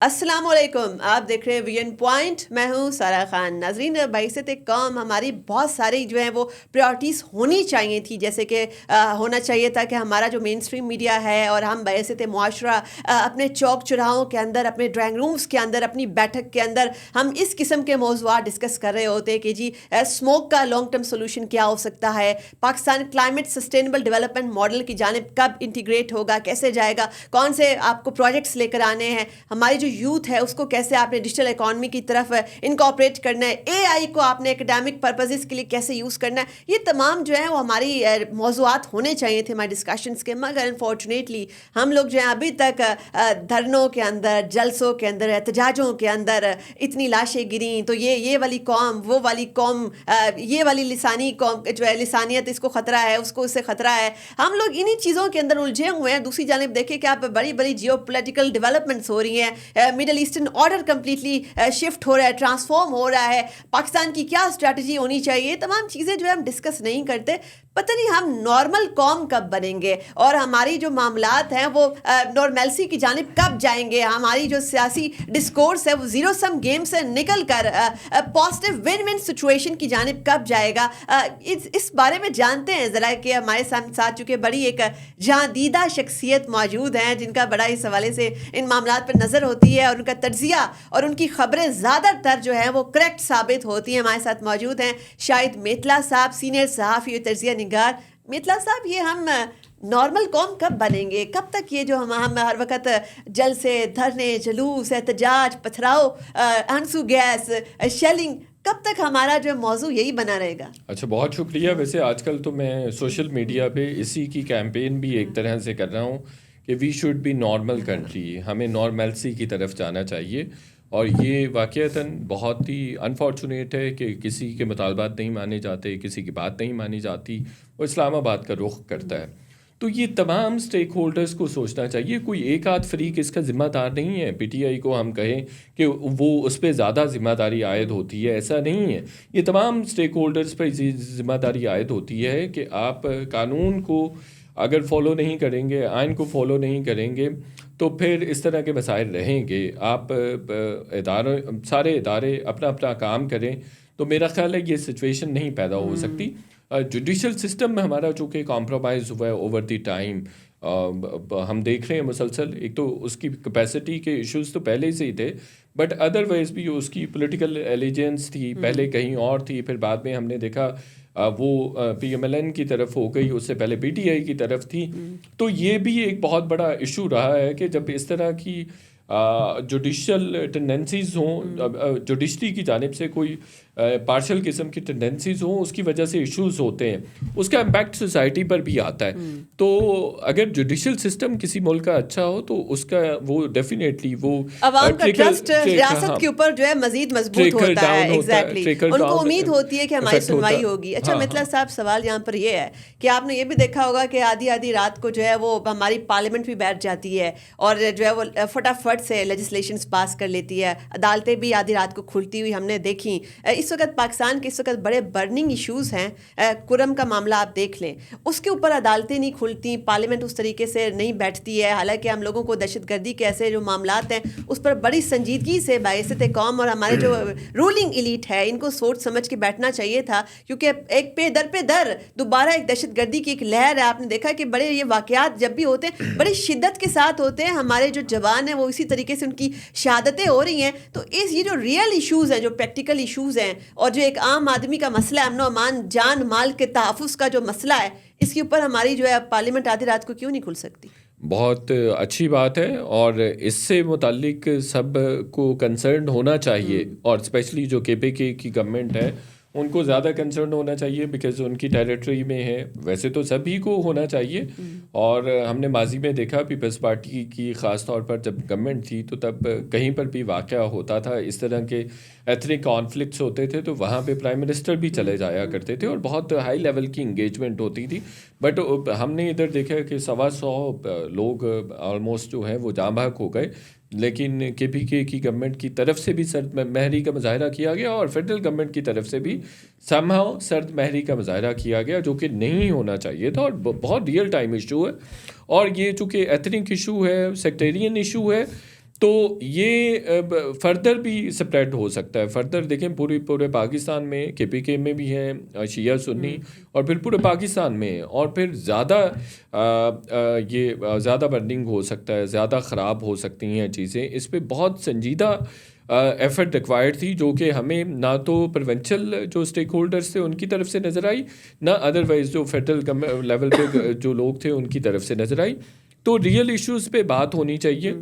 السلام علیکم، آپ دیکھ رہے ہیں وی این پوائنٹ. میں ہوں سارا خان. ناظرین، بعثت قوم ہماری بہت ساری جو ہیں وہ پریورٹیز ہونی چاہیے تھی، جیسے کہ ہونا چاہیے تھا کہ ہمارا جو مین اسٹریم میڈیا ہے اور ہم بعثت معاشرہ اپنے چوک چراہوں کے اندر، اپنے ڈرائنگ رومز کے اندر، اپنی بیٹھک کے اندر ہم اس قسم کے موضوعات ڈسکس کر رہے ہوتے کہ جی اسموک کا لانگ ٹرم سولوشن کیا ہو سکتا ہے، Pakistan climate sustainable development model کی جانب کب انٹیگریٹ ہوگا، کیسے جائے گا، کون سے آپ کو پروجیکٹس لے کر آنے ہیں، ہماری جو یوتھ ہے اس کو کیسے آپ نے ڈیجیٹل اکانومی کی طرف انکارپوریٹ کرنا ہے، اے آئی کو آپ نے اکیڈیمک پرپزز کے لیے کیسے یوز کرنا ہے. یہ تمام جو ہیں وہ ہماری موضوعات ہونے چاہیے تھے ہمارے ڈسکشنس کے، مگر انفارچونیٹلی ہم لوگ جو ہیں ابھی تک دھرنوں کے اندر، جلسوں کے اندر، احتجاجوں کے اندر اتنی لاشیں گریں تو یہ والی قوم، وہ والی قوم، یہ والی لسانی قوم جو ہے لسانیت، اس کو خطرہ ہے، اس کو اس سے خطرہ ہے. ہم لوگ انہی چیزوں کے اندر الجھے ہوئے ہیں. دوسری جانب دیکھیں کہ آپ بڑی بڑی جیو پولیٹیکل ڈیولپمنٹس ہو رہی ہیں، Middle Eastern order completely shift ہو رہا ہے، ٹرانسفارم ہو رہا ہے، پاکستان کی کیا اسٹریٹجی ہونی چاہیے، تمام چیزیں جو ہے ہم ڈسکس نہیں کرتے. پتہ نہیں ہم نارمل قوم کب بنیں گے اور ہماری جو معاملات ہیں وہ نارملسی کی جانب کب جائیں گے، ہماری جو سیاسی ڈسکورس ہے وہ زیرو سم گیم سے نکل کر پازیٹیو ون ون سچویشن کی جانب کب جائے گا. اس بارے میں جانتے ہیں ذرا کہ ہمارے ساتھ چونکہ بڑی ایک جہاں دیدہ شخصیت موجود ہیں جن کا بڑا اس حوالے سے ان معاملات پر نظر ہوتی ہے اور ان کا تجزیہ اور ان کی خبریں زیادہ تر جو ہیں وہ کریکٹ ثابت ہوتی ہیں. ہمارے ساتھ موجود ہیں شاہد میتلا صاحب، سینئر صحافی اور تجزیہ نگار. میتلا صاحب، یہ ہم نارمل قوم کب بنیں گے؟ کب تک یہ جو ہم ہر وقت جلسے، دھرنے، جلوس، احتجاج، پتھراؤ، آنسو گیس، شیلنگ، کب تک ہمارا جو موضوع یہی بنا رہے گا؟ اچھا، بہت شکریہ. ویسے آج کل تو میں سوشل میڈیا پہ اسی کی کیمپین بھی ایک طرح سے کر رہا ہوں کہ we should be normal country, ہمیں نارملسی کی طرف جانا چاہیے. اور یہ واقعتاً بہت ہی انفارچونیٹ ہے کہ کسی کے مطالبات نہیں مانے جاتے، کسی کی بات نہیں مانی جاتی، وہ اسلام آباد کا رخ کرتا ہے. تو یہ تمام اسٹیک ہولڈرز کو سوچنا چاہیے. کوئی ایک آدھ فریق اس کا ذمہ دار نہیں ہے. پی ٹی آئی کو ہم کہیں کہ وہ اس پہ زیادہ ذمہ داری عائد ہوتی ہے، ایسا نہیں ہے. یہ تمام اسٹیک ہولڈرز پہ ذمہ داری عائد ہوتی ہے کہ آپ قانون کو اگر فالو نہیں کریں گے، آئین کو فالو نہیں کریں گے تو پھر اس طرح کے مسائل رہیں گے. آپ سارے ادارے اپنا اپنا کام کریں تو میرا خیال ہے یہ سچویشن نہیں پیدا ہو سکتی. جوڈیشل سسٹم میں ہمارا چونکہ کمپرومائز ہوا ہے اوور دی ٹائم، ہم دیکھ رہے ہیں مسلسل. ایک تو اس کی کیپیسٹی کے ایشوز تو پہلے سے ہی تھے، بٹ ادروائز بھی اس کی پولیٹیکل ایلیجنس تھی، پہلے کہیں اور تھی، پھر بعد میں ہم نے دیکھا وہ پی ایم ایل این کی طرف ہو گئی، اس سے پہلے پی ٹی آئی کی طرف تھی. تو یہ بھی ایک بہت بڑا ایشو رہا ہے کہ جب اس طرح کی جوڈیشل ٹینڈنسیز ہوں، جوڈیشری کی جانب سے کوئی پارشل قسم کی ٹینڈنسیز ہوں، اس کی وجہ سے ایشوز ہوتے ہیں، اس کا امپیکٹ سوسائٹی پر بھی آتا ہے. تو اگر جوڈیشل سسٹم کسی ملک کا اچھا ہو تو اس کا وہ ڈیفینیٹلی وہ عوام کا ٹرسٹ ریاست کے اوپر جو ہے مزید مضبوط ہوتا ہے. ایگزیکٹلی ان کو امید ہوتی ہے کہ ہماری سنوائی ہوگی. اچھا مطلع صاحب، سوال یہاں پر یہ ہے کہ آپ نے یہ بھی دیکھا ہوگا کہ آدھی رات کو جو ہے وہ ہماری پارلیمنٹ بھی بیٹھ جاتی ہے اور جو ہے وہ فٹافٹ سے لیجسلیشنز پاس کر لیتی ہے. عدالتیں بھی آدھی رات کو کھلتی ہوئی ہم نے دیکھی. اس وقت پاکستان کے اس وقت بڑے برننگ ایشوز ہیں. کرم کا معاملہ آپ دیکھ لیں، اس کے اوپر عدالتیں نہیں کھلتی، پارلیمنٹ اس طریقے سے نہیں بیٹھتی ہے. حالانکہ ہم لوگوں کو دہشت گردی کے ایسے جو معاملات ہیں اس پر بڑی سنجیدگی سے بعثت قوم اور ہمارے جو رولنگ ایلیٹ ہے ان کو سوچ سمجھ کے بیٹھنا چاہیے تھا، کیونکہ ایک پہ در دوبارہ ایک دہشت گردی کی ایک لہر ہے. آپ نے دیکھا کہ بڑے یہ واقعات جب بھی ہوتے ہیں بڑی شدت کے ساتھ ہوتے ہیں. ہمارے جو جوان ہیں وہ اسی طریقے سے ان کی شہادتیں ہو رہی ہیں. تو یہ جو ریئل ایشوز ہیں، جو پریکٹیکل ایشوز ہیں، اور جو ایک عام آدمی کا مسئلہ ہے، امن و امان، جان مال کے تحفظ کا جو مسئلہ ہے، اس کے اوپر ہماری جو ہے پارلیمنٹ آدھی رات کو کیوں نہیں کھل سکتی؟ بہت اچھی بات ہے اور اس سے متعلق سب کو کنسرنڈ ہونا چاہیے. اور اسپیشلی جو کے پی کے کی گورنمنٹ ہے ان کو زیادہ کنسرن ہونا چاہیے، بیکاز ان کی ٹیریٹری میں ہے. ویسے تو سبھی کو ہونا چاہیے، اور ہم نے ماضی میں دیکھا پیپلز پارٹی کی خاص طور پر جب گورنمنٹ تھی تو تب کہیں پر بھی واقعہ ہوتا تھا اس طرح کے ایتھنک کانفلکٹس ہوتے تھے تو وہاں پہ پرائم منسٹر بھی چلے جایا کرتے تھے اور بہت ہائی لیول کی انگیجمنٹ ہوتی تھی. بٹ ہم نے ادھر دیکھا کہ 125 لوگ آلموسٹ جو ہیں وہ جاں بحق ہو گئے. لیکن کے پی کے کی گورنمنٹ کی طرف سے بھی سرد مہری کا مظاہرہ کیا گیا اور فیڈرل گورنمنٹ کی طرف سے بھی سمہاؤ سرد مہری کا مظاہرہ کیا گیا، جو کہ نہیں ہونا چاہیے تھا اور بہت ریئل ٹائم ایشو ہے. اور یہ چونکہ ایتھنک ایشو ہے، سیکٹیرین ایشو ہے، تو یہ فردر بھی سپریڈ ہو سکتا ہے. فردر دیکھیں پورے پاکستان میں KPK میں بھی ہیں شیعہ سنی, اور پھر پورے پاکستان میں, اور پھر یہ زیادہ برننگ ہو سکتا ہے, زیادہ خراب ہو سکتی ہیں چیزیں. اس پہ بہت سنجیدہ ایفرٹ ریکوائرڈ تھی, جو کہ ہمیں نہ تو پروونشل جو اسٹیک ہولڈرس تھے ان کی طرف سے نظر آئی, نہ ادروائز جو فیڈرل لیول پہ جو لوگ تھے ان کی طرف سے نظر آئی. تو ریئل ایشوز پہ بات ہونی چاہیے.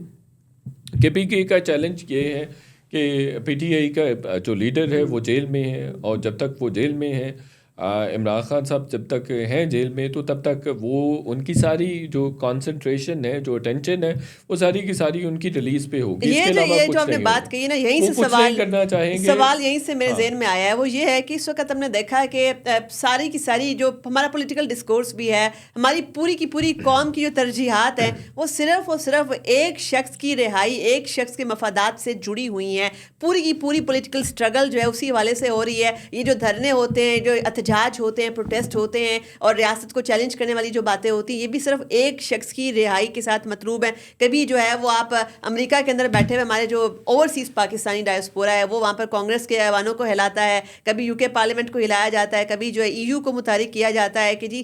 KPK کا چیلنج یہ ہے کہ PTI کا جو لیڈر ہے وہ جیل میں ہے, اور جب تک وہ جیل میں ہے, عمران خان صاحب جب تک ہیں جیل میں, تو تب تک وہ ان کی ساری جو کانسنٹریشن ہے, جو اٹینشن ہے, وہ ساری کی ساری ان کی ریلیز پہ ہوگی. یہ جو آپ نے بات کہی نا, یہیں سے سوال کرنا چاہیں گے, سوال یہیں سے میرے ذہن میں آیا ہے, وہ یہ ہے کہ اس وقت ہم نے دیکھا کہ ساری کی ساری جو ہمارا پولیٹیکل ڈسکورس بھی ہے, ہماری پوری کی پوری قوم کی جو ترجیحات ہیں, وہ صرف اور صرف ایک شخص کی رہائی, ایک شخص کے مفادات سے جڑی ہوئی ہیں. پوری کی پوری پولیٹیکل اسٹرگل جو ہے اسی حوالے سے ہو رہی ہے. یہ جو دھرنے ہوتے ہیں, جو احتجاج ہوتے ہیں, پروٹیسٹ ہوتے ہیں, اور ریاست کو چیلنج کرنے والی جو باتیں ہوتی ہیں, یہ بھی صرف ایک شخص کی رہائی کے ساتھ مطلوب ہیں. کبھی جو ہے وہ آپ امریکہ کے اندر بیٹھے ہوئے ہمارے جو اوورسیز پاکستانی ڈائسپورا ہے, وہ وہاں پر کانگریس کے ایوانوں کو ہلاتا ہے, کبھی UK پارلیمنٹ کو ہلایا جاتا ہے, کبھی جو ہے EU کو متحرک کیا جاتا ہے کہ جی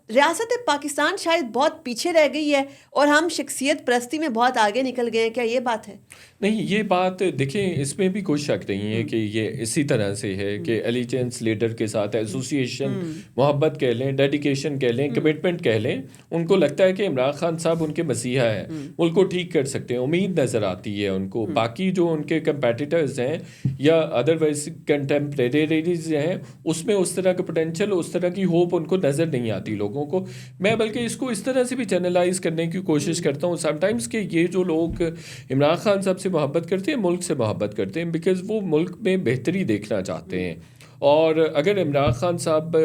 ریاست پاکستان شاید بہت پیچھے رہ گئی ہے اور ہم شخصیت پرستی میں بہت آگے نکل گئے ہیں. کیا یہ بات ہے؟ نہیں, یہ بات دیکھیں, اس میں بھی کوئی شک نہیں ہے کہ یہ اسی طرح سے ہے کہ ایلیجنس لیڈر کے ساتھ ایسوسیشن, محبت کہہ لیں, ڈیڈیکیشن کہہ لیں, کمٹمنٹ کہہ لیں. ان کو لگتا ہے کہ عمران خان صاحب ان کے مسیحا ہیں, ملک کو ٹھیک کر سکتے ہیں, امید نظر آتی ہے ان کو. باقی جو ان کے کمپیٹیٹرز ہیں یا ادروائز کنٹمپریریز ہیں, اس میں اس طرح کا پوٹینشیل, اس طرح کی ہوپ ان کو نظر نہیں آتی لوگوں کو. میں بلکہ اس کو اس طرح سے بھی چینلائز کرنے کی کوشش کرتا ہوں سم ٹائمز کہ یہ جو لوگ عمران خان صاحب سے محبت کرتے ہیں, ملک سے محبت کرتے ہیں, بیکاز وہ ملک میں بہتری دیکھنا چاہتے ہیں. اور اگر عمران خان صاحب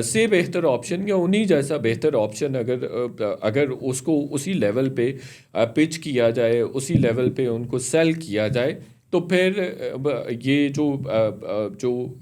سے بہتر آپشن یا انہی جیسا بہتر آپشن اگر اس کو اسی لیول پہ پچ کیا جائے, اسی لیول پہ ان کو سیل کیا جائے, تو پھر یہ جو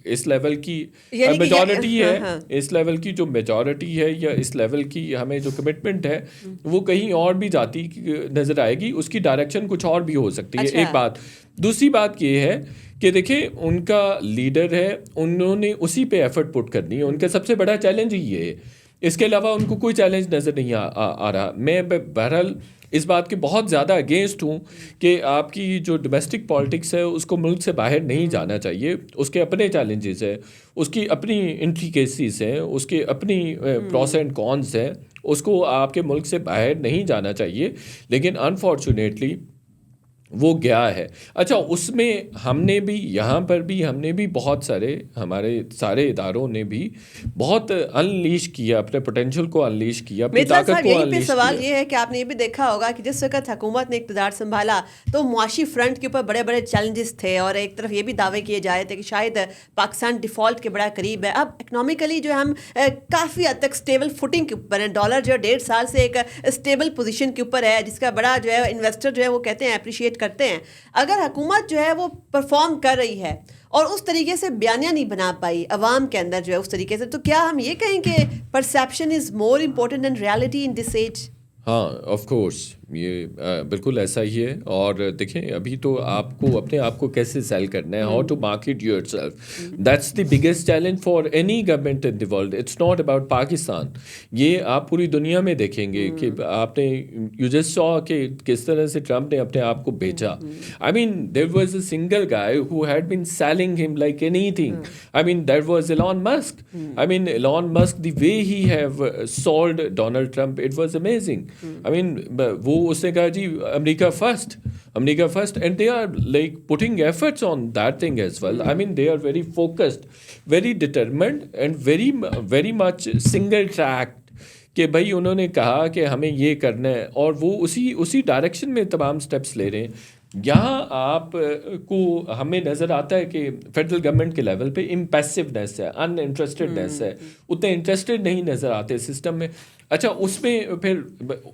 اس لیول کی میجورٹی ہے, اس لیول کی جو میجورٹی ہے یا اس لیول کی ہمیں جو کمٹمنٹ ہے, وہ کہیں اور بھی جاتی نظر آئے گی. اس کی ڈائریکشن کچھ اور بھی ہو سکتی ہے. ایک بات. دوسری بات یہ ہے کہ دیکھیں, ان کا لیڈر ہے, انہوں نے اسی پہ ایفرٹ پٹ کرنی ہے. ان کا سب سے بڑا چیلنج ہی یہ ہے, اس کے علاوہ ان کو کوئی چیلنج نظر نہیں آ رہا. میں بہرحال اس بات کے بہت زیادہ اگینسٹ ہوں کہ آپ کی جو ڈومیسٹک پالیٹکس ہے اس کو ملک سے باہر نہیں جانا چاہیے. اس کے اپنے چیلنجز ہیں, اس کی اپنی انٹریکیسیز ہیں, اس کے اپنی پروس اینڈ کونس ہیں. اس کو آپ کے ملک سے باہر نہیں جانا چاہیے. لیکن انفارچونیٹلی وہ گیا ہے. اچھا, اس میں ہم نے بھی, یہاں پر بھی ہم نے بھی بہت سارے, ہمارے سارے اداروں نے بھی بہت انلیش کیا, اپنے پوٹینشیل کو انلیش کیا, اپنی طاقت کو انلیش کیا. سوال یہ ہے کہ آپ نے یہ بھی دیکھا ہوگا کہ جس وقت حکومت نے اقتدار سنبھالا تو معاشی فرنٹ کے اوپر بڑے بڑے چیلنجز تھے, اور ایک طرف یہ بھی دعوے کیے جا رہے تھے کہ شاید پاکستان ڈیفالٹ کے بڑا قریب ہے. اب اکنامیکلی جو ہم کافی حد تک اسٹیبل فوٹنگ کے اوپر ہیں. ڈالر جو ہے 1.5 سال سے ایک اسٹیبل پوزیشن کے اوپر ہے, جس کا بڑا جو ہے انویسٹر جو ہے وہ کہتے ہیں اپریشیٹ کرتے ہیں. اگر حکومت جو ہے وہ پرفارم کر رہی ہے اور اس طریقے سے بیانیہ نہیں بنا پائی عوام کے اندر جو ہے اس طریقے سے, تو کیا ہم یہ کہیں کہ perception is more important than reality in this age? ہاں, آف کورس یہ بالکل ایسا ہی ہے. اور دیکھیں, ابھی تو آپ کو اپنے آپ کو کیسے سیل کرنا ہے, how to market yourself, that's the biggest challenge for any government in the world. It's not about Pakistan. یہ آپ پوری دنیا میں دیکھیں گے کہ آپ نے یو جسٹ سو کہ کس طرح سے ٹرمپ نے اپنے آپ کو بیچا. I mean there was a single guy who had been selling him like anything. I mean that was Elon Musk. I mean Elon Musk, the way he have sold Donald Trump, it was amazing. I mean وہ اس نے کہا جی America first, and they are like putting efforts on that thing as well. I mean they are very focused, very determined and very much single track, کہ بھائی انہوں نے کہا کہ ہمیں یہ کرنا ہے, اور وہ اسی ڈائریکشن میں تمام اسٹیپس لے رہے ہیں. یہاں آپ کو ہمیں نظر آتا ہے کہ فیڈرل گورنمنٹ کے لیول پہ امپیسونیس ہے, ان انٹرسٹڈنیس ہے, اتنے انٹرسٹڈ نہیں نظر آتے سسٹم میں. اچھا, اس میں پھر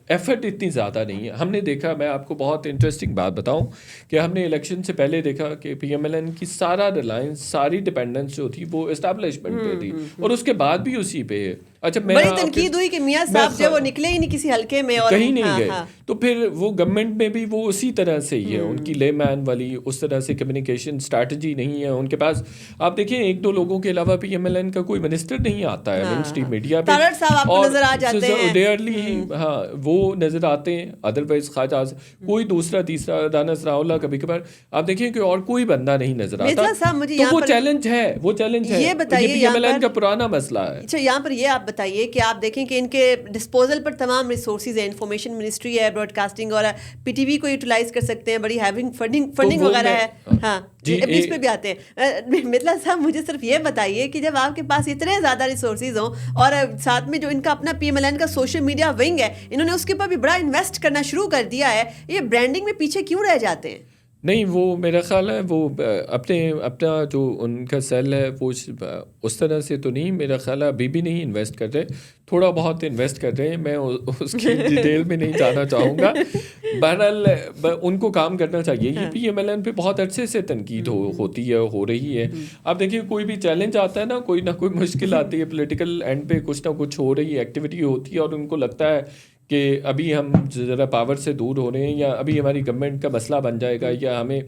ایفرٹ اتنی زیادہ نہیں ہے. ہم نے دیکھا, میں آپ کو بہت انٹرسٹنگ بات بتاؤں کہ ہم نے الیکشن سے پہلے دیکھا کہ PMLN کی سارا ریلائنس, ساری ڈپینڈنس جو تھی وہ اسٹیبلشمنٹ پہ تھی, اور اس کے بعد بھی اسی پہ ہے. اچھا میں بڑی تنقید ہوئی کہ میاں صاحب جو وہ نکلے ہی نہیں کسی حلقے میں اور کہیں نہیں گئے. تو پھر وہ گورنمنٹ میں بھی وہ اسی طرح سے ہی ہے, ان کی لے مین والی اس طرح سے کمیونیکیشن اسٹریٹجی نہیں ہے ان کے پاس. آپ دیکھیں 1-2 لوگوں کے علاوہ بھی ایم ایل این کا کوئی منسٹر نہیں آتا ہے مین اسٹریم میڈیا پہ, اور نظر آ جاتے ہیں ریئرلی, ہاں وہ نظر آتے ہیں. ادروائز خواجہ کوئی دوسرا تیسرا رانا ثناءاللہ کبھی کبھار آپ دیکھیں کہ اور کوئی بندہ نہیں نظر آتا. تو وہ چیلنج ہے, وہ چیلنج ہے, یہ بھی ایم ایل این کا پرانا مسئلہ ہے. اچھا یہاں پر یہ آپ بتائیے کہ آپ دیکھیں کہ ان کے ڈسپوزل پر تمام ریسورسز ہیں, انفارمیشن منسٹری ہے, براڈ کاسٹنگ اور پی ٹی وی کو یوٹیلائز کر سکتے ہیں, بڑی ہیونگ فنڈنگ وغیرہ ہے. ہاں اس پہ بھی آتے ہیں. مطلع صاحب مجھے صرف یہ بتائیے کہ جب آپ کے پاس اتنے زیادہ ریسورسز ہوں اور ساتھ میں جو ان کا اپنا پی ایم ایل این کا سوشل میڈیا ونگ ہے, انہوں نے اس کے اوپر بھی بڑا انویسٹ کرنا شروع کر دیا ہے, یہ برانڈنگ میں پیچھے کیوں رہ جاتے ہیں؟ نہیں وہ میرا خیال ہے وہ اپنا جو ان کا سیل ہے وہ اس طرح سے تو نہیں, میرا خیال ہے ابھی بھی نہیں انویسٹ کر رہے, تھوڑا بہت انویسٹ کر رہے ہیں, میں اس کی ڈیٹیل میں نہیں جانا چاہوں گا. بہرحال ان کو کام کرنا چاہیے. یہ پی ایم ایل این پہ بہت عرصے سے تنقید ہوتی ہے, ہو رہی ہے. آپ دیکھیے کوئی بھی چیلنج آتا ہے نا, کوئی نہ کوئی مشکل آتی ہے, پولیٹیکل اینڈ پہ کچھ نہ کچھ ہو رہی ایکٹیویٹی ہوتی ہے اور ان کو لگتا ہے کہ ابھی ہم ذرا پاور سے دور ہو رہے ہیں, یا ابھی ہماری گورنمنٹ کا مسئلہ بن جائے گا, یا ہمیں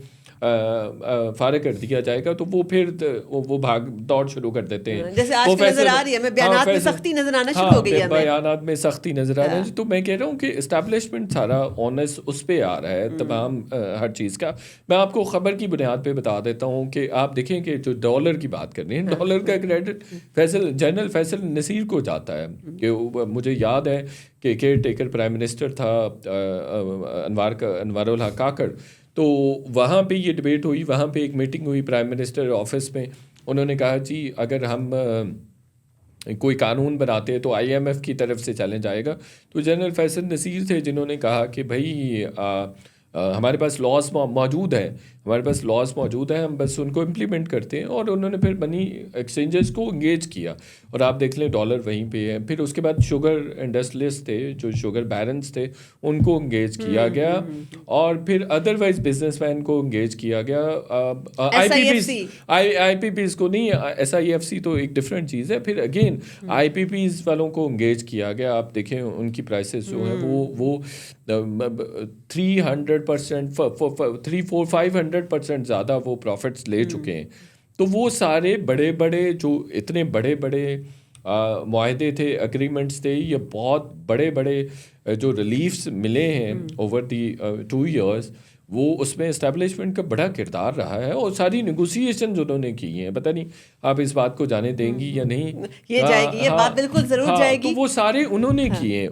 فارغ کر دیا جائے گا, تو وہ پھر وہ بھاگ دوڑ شروع کر دیتے ہیں. جیسے آج کل نظر آ رہی ہے, بیانات میں سختی نظر آنا شروع ہو گئی ہے, بیانات میں سختی نظر آ رہا ہے. تو میں کہہ رہا ہوں کہ اسٹیبلشمنٹ سارا اونس اس پہ آ رہا ہے تمام ہر چیز کا. میں آپ کو خبر کی بنیاد پہ بتا دیتا ہوں کہ آپ دیکھیں کہ جو ڈالر کی بات کر رہے ہیں, ڈالر کا کریڈٹ جنرل فیصل نصیر کو جاتا ہے. کہ مجھے یاد ہے کہ کیئر ٹیکر پرائم منسٹر تھا انوار الحق کاکڑ, تو وہاں پہ یہ ڈبیٹ ہوئی, وہاں پہ ایک میٹنگ ہوئی پرائم منسٹر آفس میں. انہوں نے کہا جی اگر ہم کوئی قانون بناتے ہیں تو آئی ایم ایف کی طرف سے چیلنج آئے گا. تو جنرل فیصل نصیر تھے جنہوں نے کہا کہ بھائی ہمارے پاس لاز موجود ہیں, ہمارے پاس لاز موجود ہیں, ہم بس ان کو امپلیمنٹ کرتے ہیں. اور انہوں نے پھر منی ایکسچینجز کو انگیج کیا, اور آپ دیکھ لیں ڈالر وہیں پہ ہے. پھر اس کے بعد شوگر انڈسٹریلسٹ تھے, جو شوگر بیرنس تھے, ان کو انگیج کیا گیا, اور پھر ادروائز بزنس مین کو انگیج کیا گیا. آئی پی پیز کو نہیں, ایس آئی ایف سی تو ایک ڈفرینٹ چیز ہے. پھر اگین آئی پی پیز والوں کو انگیج کیا گیا. آپ دیکھیں ان کی پرائسز جو ہیں وہ 300%, 500% زیادہ وہ پروفٹس لے چکے ہیں. تو وہ سارے بڑے بڑے جو اتنے بڑے بڑے معاہدے تھے, اگریمنٹس تھے, یہ بہت بڑے بڑے جو ریلیفس ملے ہیں اوور دی 2 years, وہ اس میں اسٹیبلشمنٹ کا بڑا کردار رہا ہے. اور ساری نیگوسیشن انہوں نے کی ہیں, پتہ نہیں آپ اس بات کو جانے دیں گی یا نہیں. یہ جائے گی, یہ بات بالکل ضرور جائے گی. تو وہ سارے انہوں نے کیے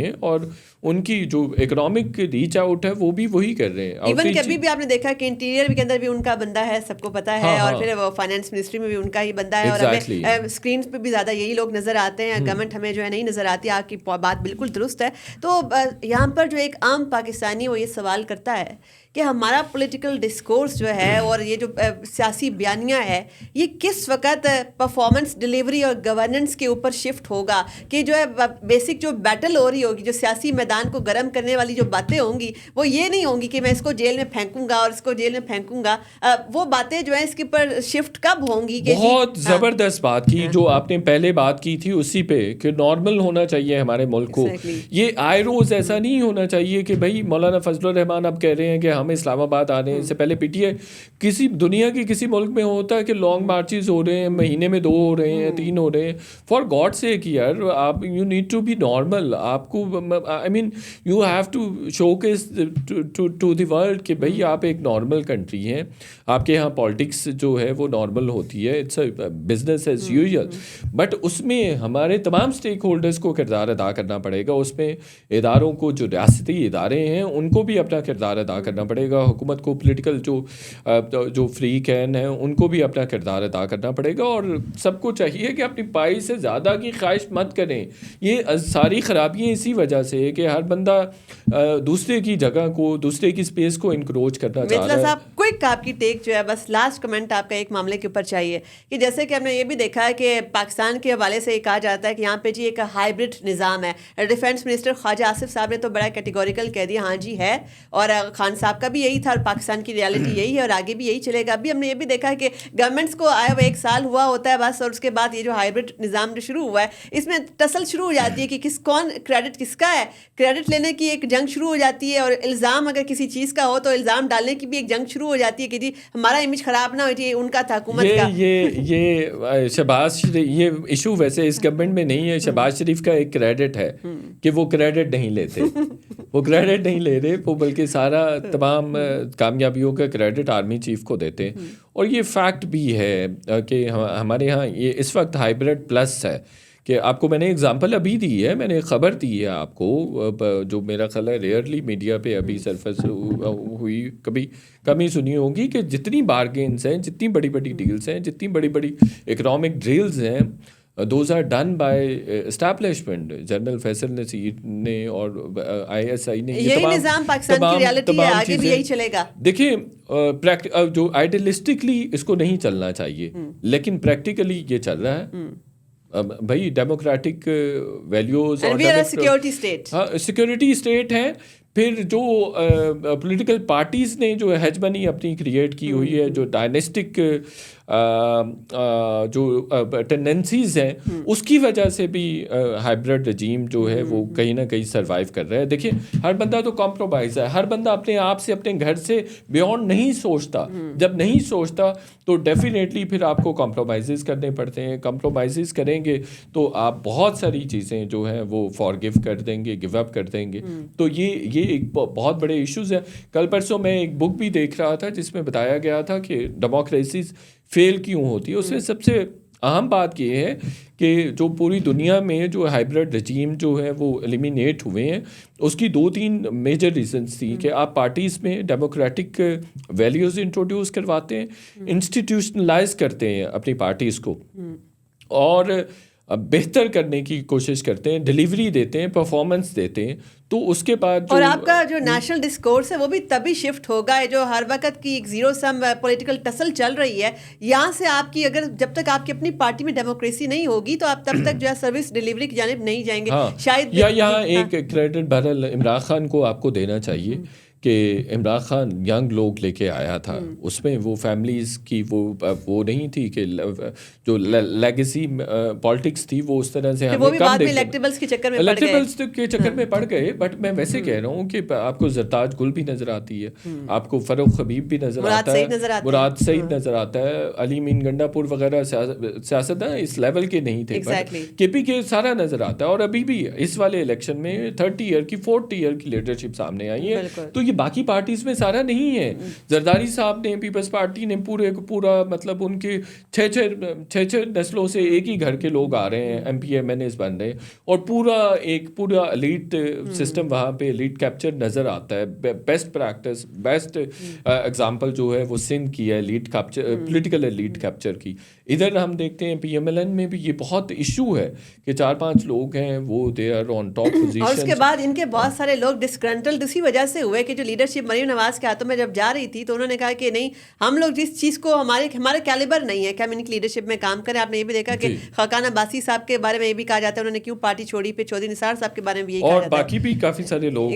ہیں, اور ان کی جو اکنامک ریچ آؤٹ ہے وہ بھی وہی کر رہے ہیں. ایون کہ ابھی بھی آپ نے دیکھا کہ انٹیریئر کے اندر بھی ان کا بندہ ہے, سب کو پتہ ہے, اور پھر وہ فائنانس منسٹری میں بھی ان کا ہی بندہ ہے, اور ہمیں اسکرین پہ بھی زیادہ یہی لوگ نظر آتے ہیں. گورنمنٹ ہمیں جو ہے نہیں نظر آتی. آپ کی بات بالکل درست ہے. تو یہاں پر جو ایک عام پاکستانی وہ یہ سوال کرتا ہے کہ ہمارا پولیٹیکل ڈسکورس جو ہے اور یہ جو سیاسی بیانیہ ہے, یہ کس وقت پرفارمنس ڈیلیوری اور گورننس کے اوپر شفٹ ہوگا, کہ جو ہے بیسک جو بیٹل ہو رہی ہوگی, جو سیاسی میدان کو گرم کرنے والی جو باتیں ہوں گی, وہ یہ نہیں ہوں گی کہ میں اس کو جیل میں پھینکوں گا اور اس کو جیل میں پھینکوں گا. وہ باتیں جو ہیں اس کے اوپر شفٹ کب ہوں گی؟ بہت زبردست بات کی جو آپ نے پہلے بات کی تھی اسی پہ, کہ نارمل ہونا چاہیے ہمارے ملک کو. یہ آئے روز ایسا نہیں ہونا چاہیے کہ بھائی مولانا فضل الرحمان اب کہہ رہے ہیں کہ ہم اسلام آباد آ رہے ہیں. اس سے پہلے پی ٹی آئی کسی دنیا کے کسی ملک میں ہوتا ہے کہ لانگ مارچز ہو رہے ہیں, مہینے میں 2 ہو رہے ہیں, 3 ہو رہے ہیں. فار گاڈ سیک یار, آپ you need to be normal. آپ کو I mean you have to showcase to the world کہ بھائی آپ ایک نارمل کنٹری ہیں. آپ کے یہاں پالیٹکس جو ہے وہ نارمل ہوتی ہے, it's a business as usual. But اس میں ہمارے تمام اسٹیک ہولڈرس کو کردار ادا کرنا پڑے گا. اس میں اداروں کو, جو ریاستی ادارے ہیں ان کو بھی اپنا کردار ادا کرنا پڑے گا. حکومت کو, پولیٹیکل جو فری کین ہیں ان کو بھی اپنا کردار ادا کرنا پڑے گا. اور سب کو چاہیے کہ اپنی پائی سے زیادہ کی خواہش مت کریں. یہ ساری خرابیاں اسی وجہ سے کہ ہر بندہ دوسرے کی جگہ کو, دوسرے کی اسپیس کو انکروچ کرنا چاہ رہا ہے. صاحب کوئک آپ کی ٹیک جو ہے, بس لاسٹ کمنٹ آپ کا ایک معاملے کے اوپر چاہیے, کہ جیسے کہ ہم نے یہ بھی دیکھا ہے کہ پاکستان کے حوالے سے یہ کہا جاتا ہے کہ یہاں پہ جی ایک ہائیبرڈ نظام ہے. ڈیفینس منسٹر خواجہ آصف صاحب نے تو بڑا کیٹیگوریکل کہہ دیا ہاں جی ہے, اور خان صاحب آپ کا بھی یہی تھا اور پاکستان کی ریالٹی یہی ہے اور آگے بھی یہی چلے گا. ابھی ہم نے یہ بھی دیکھا ہے کہ گورنمنٹس کو آیا ہوا 1 سال ہوا ہوتا ہے بس, اور اس کے بعد یہ جو ہائبرڈ نظام جو شروع ہوا ہے اس میں ٹسل شروع ہو جاتی ہے کہ کون کریڈٹ کس کا ہے. کریڈٹ لینے کی ایک جنگ شروع ہو جاتی ہے, اور الزام اگر کسی چیز کا ہو تو الزام ڈالنے کی بھی ایک جنگ شروع ہو جاتی ہے کہ جی ہمارا امیج خراب نہ ہو جائے, ان کا تھا حکومت کا. یہ شہباز شریف, یہ ایشو ویسے اس گورنمنٹ میں نہیں ہے. شہباز شریف کا ایک کریڈٹ ہے کہ وہ کریڈٹ نہیں لیتے, وہ کریڈٹ نہیں لے رہے, وہ بلکہ سارا تمام کامیابیوں کا کریڈٹ آرمی چیف کو دیتے. اور یہ فیکٹ بھی ہے کہ ہمارے یہاں یہ اس وقت ہائبرڈ پلس ہے کہ آپ کو میں نے اگزامپل ابھی دی ہے, میں نے خبر دی ہے آپ کو جو میرا خیال ہے ریئرلی میڈیا پہ ابھی سرفس ہوئی, کبھی کم ہی سنی ہوگی, کہ جتنی بارگینس ہیں, جتنی بڑی بڑی ڈیلز ہیں, جتنی بڑی بڑی اکنامک ڈریلز ہیں, those are done by establishment. General Faisal Nasir نے اور ISI نے, یہی نظام پاکستان کی ریالٹی ہے, آگے بھی یہی چلے گا. دیکھیں جو آئیڈیلسٹکلی اس کو نہیں چلنا چاہیے لیکن پریکٹیکلی یہ چل رہا ہے بھائی. ڈیموکریٹک ویلیوز اور سیکورٹی اسٹیٹ ہے. پھر جو پولیٹیکل پارٹیز نے جو ہیجمنی اپنی کریٹ کی ہوئی ہے, جو ڈائنیسٹک جو ٹینڈنسیز ہیں, اس کی وجہ سے بھی ہائبرڈ رجیم جو ہے وہ کہیں نہ کہیں سروائیو کر رہا ہے. دیکھیں ہر بندہ تو کمپرومائز ہے, ہر بندہ اپنے آپ سے اپنے گھر سے بیونڈ نہیں سوچتا. جب نہیں سوچتا تو ڈیفینیٹلی پھر آپ کو کمپرومائزز کرنے پڑتے ہیں. کمپرومائزز کریں گے تو آپ بہت ساری چیزیں جو ہیں وہ فارگیو کر دیں گے, گیو اپ کر دیں گے. تو یہ ایک بہت بڑے ایشوز ہیں. کل پرسوں میں ایک بک بھی دیکھ رہا تھا جس میں بتایا گیا تھا کہ ڈیموکریسیز فیل کیوں ہوتی ہے. اس میں سب سے اہم بات یہ ہے کہ جو پوری دنیا میں جو ہائبرڈ رجیم جو ہے وہ ایلیمینیٹ ہوئے ہیں, اس کی 2-3 میجر ریزنس تھی کہ آپ پارٹیز میں ڈیموکریٹک ویلیوز انٹروڈیوس کرواتے ہیں, انسٹیٹیوشنلائز کرتے ہیں اپنی پارٹیز کو, اور بہتر کرنے کی کوشش کرتے ہیں, ڈلیوری دیتے ہیں, پرفارمنس دیتے ہیں. تو اس کے بعد اور آپ کا جو نیشنل ڈسکورس ہے وہ بھی تبھی شفٹ ہوگا, جو ہر وقت کی ایک زیرو سم پولیٹیکل ٹسل چل رہی ہے. یہاں سے آپ کی اگر جب تک آپ کی اپنی پارٹی میں ڈیموکریسی نہیں ہوگی تو آپ تب تک جو ہے سروس ڈیلیوری کی جانب نہیں جائیں گے. شاید یہاں ایک کریڈٹ بہرحال عمران خان کو آپ کو دینا چاہیے کہ عمران خان ینگ لوگ لے کے آیا تھا. اس میں وہ فیملیز کی وہ نہیں تھی کہ جو لیگیسی پالیٹکس تھی وہ اس طرح سے ہمیں کم دیکھتے, الیکٹیبلز کے چکر میں پڑ گئے. بٹ میں ویسے کہہ رہا ہوں کہ آپ کو زرتاج گل بھی نظر آتی ہے, آپ کو فروخ حبیب بھی نظر آتا ہے, مراد سعید نظر آتا ہے, علی مین گنڈا پور وغیرہ سیاستداں اس لیول کے نہیں تھے, KP کے سارا نظر آتا ہے. اور ابھی بھی اس والے الیکشن میں 30 ایئر کی 40 ایئر کی لیڈرشپ سامنے آئی ہے. تو یہ باقی پارٹیز میں سارا نہیں ہے. زرداری صاحب نے, پیپلز پارٹی نے پورا مطلب ان کے 6 نسلوں سے ایک ہی گھر کے لوگ آ رہے ہیں, MP MNAs بن رہے ہیں, اور پورا ایلیٹ سسٹم وہاں پہ ایلیٹ کیپچر نظر آتا ہے. بیسٹ پریکٹس, بیسٹ ایگزامپل جو ہے وہ سندھ کی ہے elite capture, political elite capture کی. ادھر ہم دیکھتے ہیں PMLN میں بھی یہ بہت ایشو ہے کہ 4-5 لوگ ہیں وہ they are on top position. اور اس کے بعد ان کے بہت سارے لوگ ڈسگرنٹلڈ اسی وجہ سے ہوئے کہ جو لیڈرشپ مریم نواز کے ہاتھوں میں جب جا رہی تھی تو انہوں نے کہا کہ نہیں, ہم لوگ جس چیز کو ہمارے کیلیبر نہیں ہے کہ ہم ان کی لیڈرشپ میں کام کریں. آپ نے یہ بھی دیکھا کہ خاقان عباسی صاحب کے بارے میں یہ بھی کہا جاتا ہے انہوں نے کیوں پارٹی چھوڑی, پہ چودھری نثار صاحب کے بارے میں بھی یہی کہا جاتا ہے, اور باقی بھی کافی سارے لوگ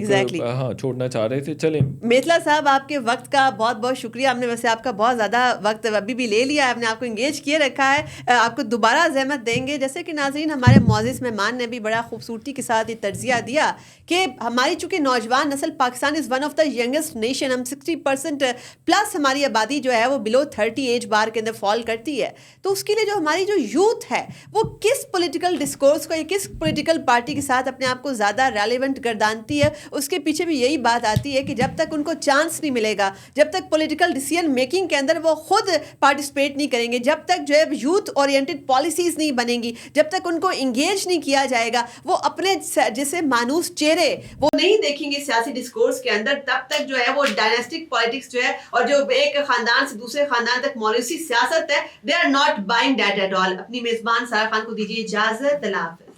چھوڑنا چاہ رہے تھے. چلیں میتلا صاحب, آپ کے وقت کا بہت بہت شکریہ. ہم نے ویسے آپ کا بہت زیادہ وقت ابھی بھی لے لیا ہے, ہم نے آپ کو انگیج کیے رکھا ہے, آپ کو دوبارہ زحمت دیں گے. جیسے کہ ناظرین ہمارے معزز مہمان نے بھی بڑا خوبصورتی کے ساتھ یہ تجزیہ دیا کہ ہماری چونکہ نوجوان نسل Pakistan is one of the youngest nation, ہم 60% پلس ہماری آبادی جو ہے وہ بلو 30 ایج بار کے اندر فال کرتی ہے. تو اس کے لیے جو ہماری جو یوتھ ہے وہ کس پولیٹیکل ڈسکورس کو یا کس پولیٹیکل پارٹی کے ساتھ اپنے آپ کو زیادہ ریلیونٹ گردانتی ہے, اس کے پیچھے بھی یہی بات آتی ہے کہ جب تک ان کو چانس نہیں ملے گا, جب تک پولیٹیکل ڈیسیژن میکنگ کے اندر وہ خود پارٹیسپیٹ نہیں کریں گے, جب تک جو ہے یوتھ اورینٹڈ پالیسیز نہیں بنیں گی, جب تک ان کو انگیج نہیں کیا جائے گا, وہ اپنے جیسے مانوس چہرے وہ نہیں دیکھیں گے سیاسی ڈسکورس کے اندر, تب تک جو ہے وہ ڈائناسٹک پالیٹکس جو ہے اور جو ایک خاندان سے دوسرے خاندان تک موروثی سیاست ہے, they are not buying that at all. اپنی میزبان سارا خان کو دیجیے اجازت. اللہ حافظ.